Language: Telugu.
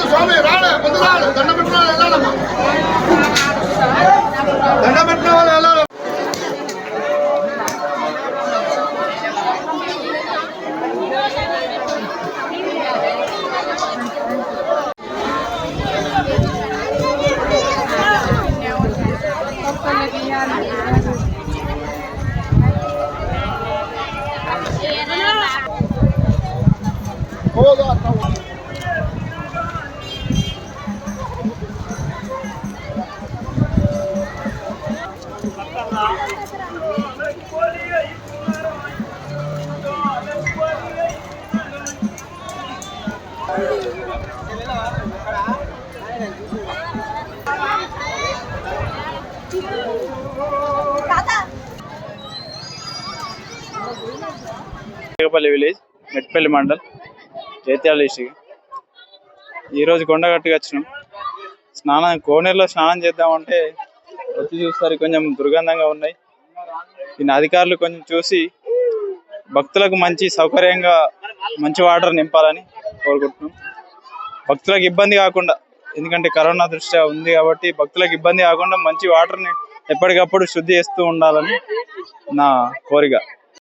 స్వామి రాడే ముందు రాడు దండ పెట్టిన వాళ్ళు వెళ్ళాలమ్మా దండ పెట్టిన వాళ్ళు వెళ్ళాలి విలేజ్ మెట్పల్లి మండల్ జైత్యాల డిస్ట్రిక్ట్ ఈరోజు కొండగట్టుకు వచ్చినాం. కోనేరులో స్నానం చేద్దామంటే వచ్చి చూస్తారు కొంచెం దుర్గంధంగా ఉన్నాయి. దీని అధికారులు కొంచెం చూసి భక్తులకు మంచి సౌకర్యంగా మంచి వాటర్ నింపాలని కోరుకుంటున్నాం. భక్తులకు ఇబ్బంది కాకుండా, ఎందుకంటే కరోనా దృష్ట్యా ఉంది కాబట్టి భక్తులకు ఇబ్బంది కాకుండా మంచి వాటర్ని ఎప్పటికప్పుడు శుద్ధి చేస్తూ ఉండాలని నా కోరిక.